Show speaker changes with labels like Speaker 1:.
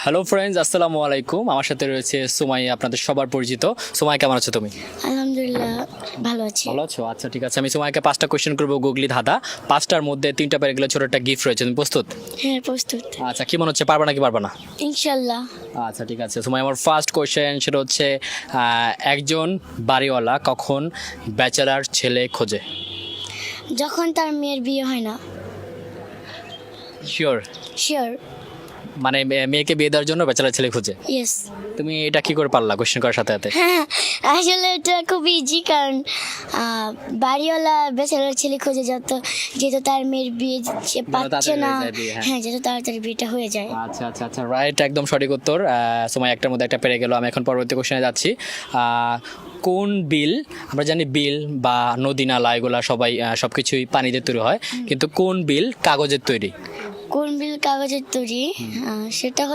Speaker 1: Hello friends, আসসালামু আলাইকুম। আমার সাথে রয়েছে সুমাইয়া, আপনাদের সবার পরিচিত। সুমাইয়া, কেমন আছো তুমি?
Speaker 2: আলহামদুলিল্লাহ ভালো আছি।
Speaker 1: ভালো আছো? আচ্ছা, ঠিক আছে। আমি সুমাইয়াকে 5টা কোয়েশ্চেন করবো, গুগলি ধাঁধা। 5টার মধ্যে 3টা পেরে গেলে ছোট একটা গিফট রয়েছে। তুমি প্রস্তুত?
Speaker 2: হ্যাঁ, প্রস্তুত
Speaker 1: আচ্ছা, কি মনে হচ্ছে, পারবা নাকি পারবা না?
Speaker 2: ইনশাল্লাহ।
Speaker 1: আচ্ছা, ঠিক আছে। সুমাইয়া, আমার ফার্স্ট কোয়েশ্চেন সেটা হচ্ছে একজন বাড়িওয়ালা কখন ব্যাচেলার ছেলে খোঁজে?
Speaker 2: যখন তার মেয়ের বিয়ে হয় না।
Speaker 1: শিওর?
Speaker 2: শিওর।
Speaker 1: মানে মেয়েকে বিয়ে দেওয়ার জন্য ব্যাচেলার ছেলে খোঁজে?
Speaker 2: ইয়েস।
Speaker 1: তুমি এটা কি করে পারলা কোয়েশ্চেন করার সাথে সাথে?
Speaker 2: হ্যাঁ, আসলে এটা খুব ইজি, কারণ বাড়িওয়ালা বেচারার ছেলে খোঁজে যেহেতু তার মেয়ের বিয়ে সে পাচ্ছে
Speaker 1: তাড়াতাড়ি
Speaker 2: না।
Speaker 1: হয়ে যায় বিয়ে, হ্যাঁ।
Speaker 2: হ্যাঁ, যেহেতু তাড়াতাড়ি বিয়েটা হয়ে যায়।
Speaker 1: আচ্ছা আচ্ছা আচ্ছা, রাইট, একদম সঠিক উত্তর। সময় একটার মধ্যে একটা পেরে গেল। আমি এখন পরবর্তী কোশ্চেনে যাচ্ছি। কোন বিল, আমরা জানি বিল বা নদী নালা এগুলা সবাই সব কিছুই পানিতে তৈরি হয়, কিন্তু কোন বিল কাগজের তৈরি?
Speaker 2: কোন বিল কাগজের তৈরি? সেটা হলো